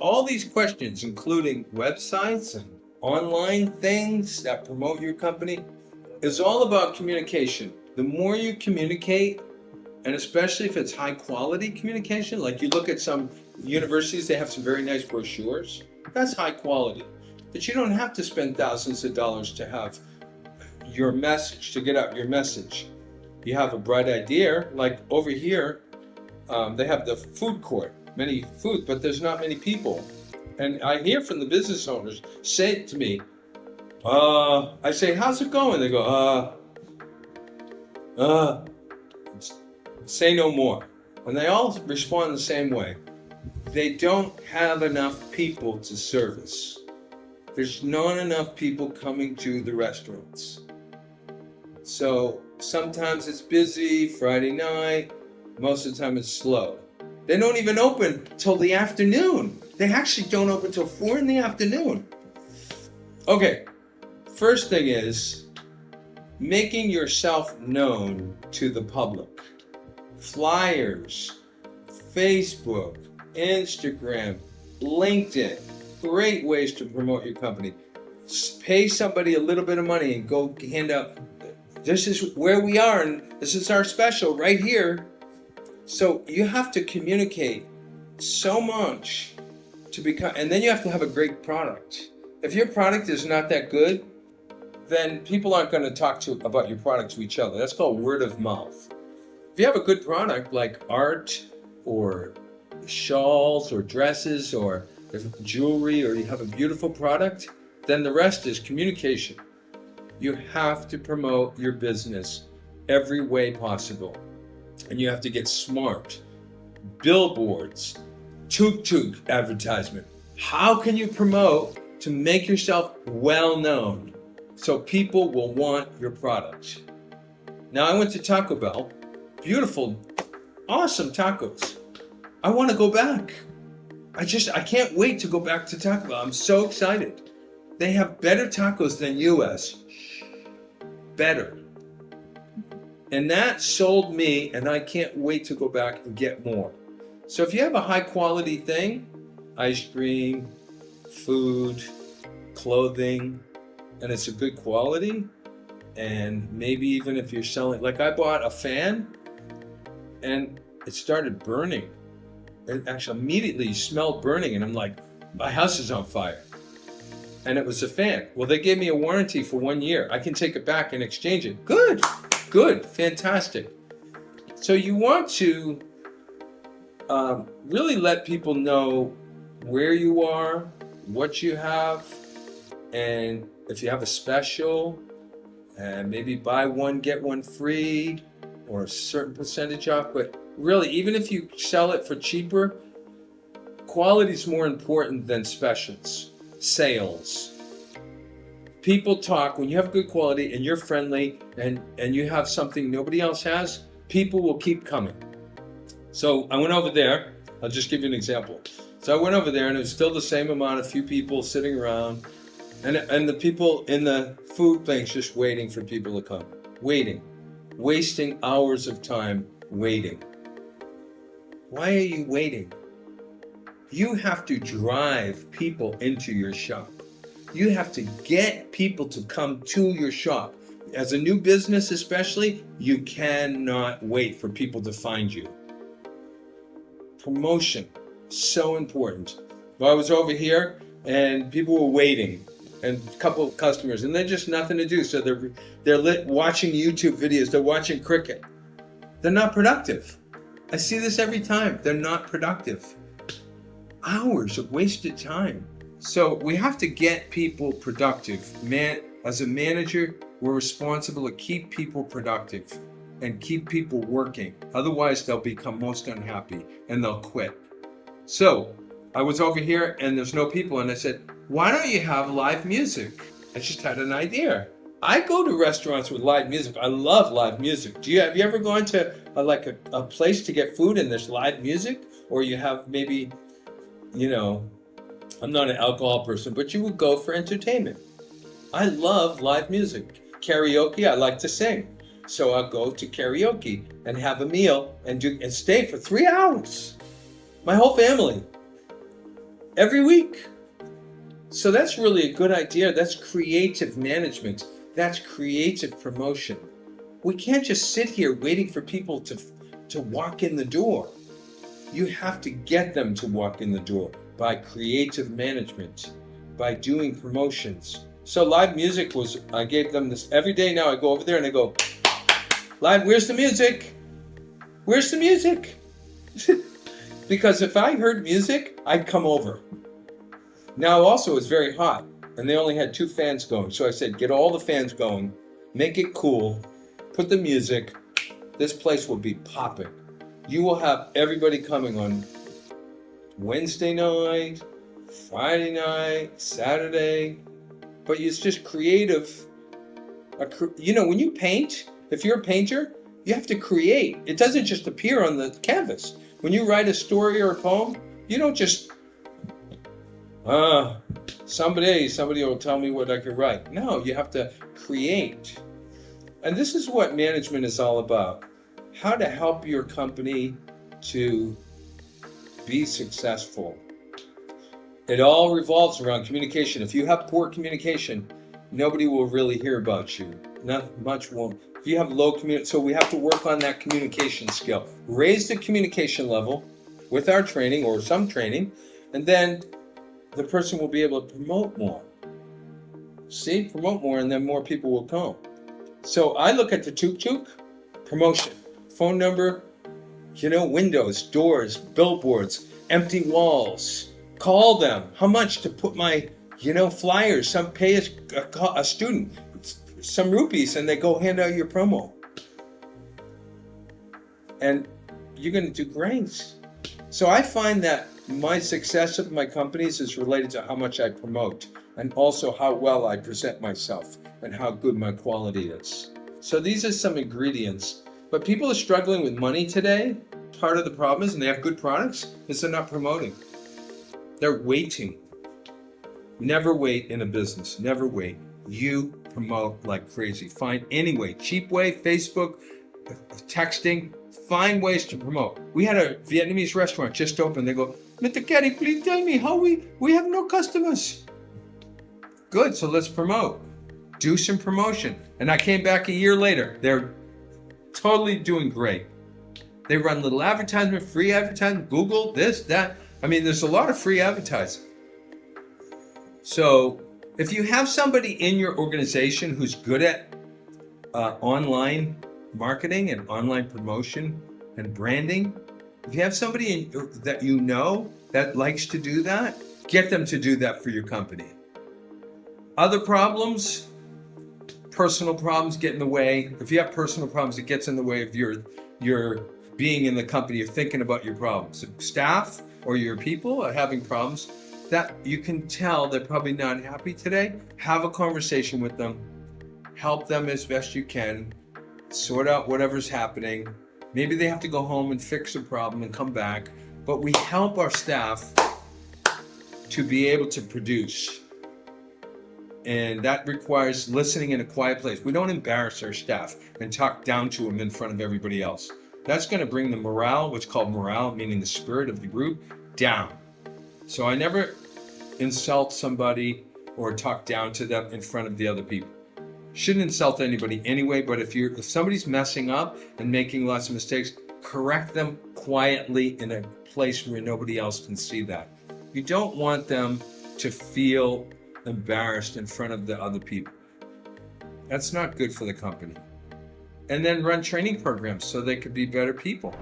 all these questions, including websites and online things that promote your company, is all about communication. The more you communicate, and especially if it's high quality communication, like you look at some universities, they have some very nice brochures. That's high quality. But you don't have to spend thousands of dollars to have your message, to get out your message. You have a bright idea, like over here, they have the food court, many food, but there's not many people. And I hear from the business owners say to me, I say, how's it going? They go, say no more. And they all respond the same way. They don't have enough people to service. There's not enough people coming to the restaurants. So sometimes it's busy, Friday night, most of the time it's slow. They don't even open till the afternoon. They actually don't open till 4 in the afternoon. Okay, first thing is making yourself known to the public. Flyers, Facebook, Instagram, LinkedIn, great ways to promote your company. Pay somebody a little bit of money and go hand out, this is where we are and this is our special right here. So you have to communicate so much to become, and then you have to have a great product. If your product is not that good, then people aren't going to talk about your product to each other. That's called word of mouth. If you have a good product like art or shawls or dresses or jewelry, or you have a beautiful product, then the rest is communication. You have to promote your business every way possible. And you have to get smart. Billboards, tuk-tuk advertisement. How can you promote to make yourself well known so people will want your product? Now I went to Taco Bell. Beautiful, awesome tacos. I want to go back. I can't wait to go back to Taco Bell. I'm so excited. They have better tacos than US. Better. And that sold me, and I can't wait to go back and get more. So if you have a high quality thing, ice cream, food, clothing, and it's a good quality, and maybe even if you're selling, like I bought a fan, and it started burning. It actually immediately smelled burning, and I'm like, my house is on fire. And it was a fan. Well, they gave me a warranty for 1 year. I can take it back and exchange it. Good, fantastic. So you want to really let people know where you are, what you have, and if you have a special, and maybe buy one, get one free, or a certain percentage off. But really, even if you sell it for cheaper, quality is more important than specials, sales. People talk, when you have good quality and you're friendly and you have something nobody else has, people will keep coming. So I went over there, I'll just give you an example. So I went over there and it was still the same amount of few people sitting around, and the people in the food things just waiting for people to come. Wasting hours of time waiting. Why are you waiting? You have to drive people into your shop. You have to get people to come to your shop. As a new business especially, you cannot wait for people to find you. Promotion, so important. Well, I was over here and people were waiting, and a couple of customers, and they're just nothing to do. So they're watching YouTube videos, they're watching cricket. They're not productive. I see this every time. They're not productive. Hours of wasted time. So we have to get people productive. As a manager, we're responsible to keep people productive and keep people working. Otherwise, they'll become most unhappy and they'll quit. So I was over here and there's no people, and I said, why don't you have live music? I just had an idea. I go to restaurants with live music. I love live music. Have you ever gone to a place to get food and there's live music? Or you have maybe, I'm not an alcohol person, but you would go for entertainment. I love live music. Karaoke, I like to sing. So I'll go to karaoke and have a meal and stay for 3 hours. My whole family. every week. So that's really a good idea. That's creative management. That's creative promotion. We can't just sit here waiting for people to walk in the door. You have to get them to walk in the door by creative management, by doing promotions. So live music was, I gave them this every day now. I go over there and I go, live, where's the music? Where's the music? Because if I heard music, I'd come over. Now also it's very hot and they only had 2 fans going. So I said, get all the fans going, make it cool, put the music, this place will be popping. You will have everybody coming on Wednesday night, Friday night, Saturday, but it's just creative. You know, when you paint, if you're a painter, you have to create. It doesn't just appear on the canvas. When you write a story or a poem, you don't just, somebody will tell me what I can write. No, you have to create. And this is what management is all about. How to help your company to be successful. It all revolves around communication. If you have poor communication, nobody will really hear about you. Not much won't. If you have low communication, so we have to work on that communication skill. Raise the communication level with our training or some training, and then the person will be able to promote more. See, promote more, and then more people will come. So I look at the tuk-tuk, promotion, phone number, windows, doors, billboards, empty walls. Call them. How much to put my, flyers? Some pay a student some rupees and they go hand out your promo. And you're going to do great. So I find that my success of my companies is related to how much I promote and also how well I present myself and how good my quality is. So these are some ingredients. But people are struggling with money today. Part of the problem is, and they have good products, is they're not promoting. They're waiting. Never wait in a business. Never wait. You promote like crazy. Find any way, cheap way, Facebook, texting, find ways to promote. We had a Vietnamese restaurant just opened. They go, Mr. Cary, please tell me how we have no customers. Good, so let's promote. Do some promotion. And I came back a year later. They're totally doing great. They run little advertisement, free advertisement, Google, this, that. I mean, there's a lot of free advertising. So if you have somebody in your organization who's good at online marketing and online promotion and branding, if you have somebody that you know that likes to do that, get them to do that for your company. Other problems, personal problems get in the way. If you have personal problems, it gets in the way of your being in the company. You're thinking about your problems. If staff or your people are having problems, that you can tell they're probably not happy today. Have a conversation with them. Help them as best you can. Sort out whatever's happening. Maybe they have to go home and fix a problem and come back. But we help our staff to be able to produce. And that requires listening in a quiet place. We don't embarrass our staff and talk down to them in front of everybody else. That's going to bring the morale, what's called morale, meaning the spirit of the group, down. So I never insult somebody or talk down to them in front of the other people. Shouldn't insult anybody anyway, but if somebody's messing up and making lots of mistakes, correct them quietly in a place where nobody else can see that. You don't want them to feel embarrassed in front of the other people. That's not good for the company. And then run training programs so they could be better people.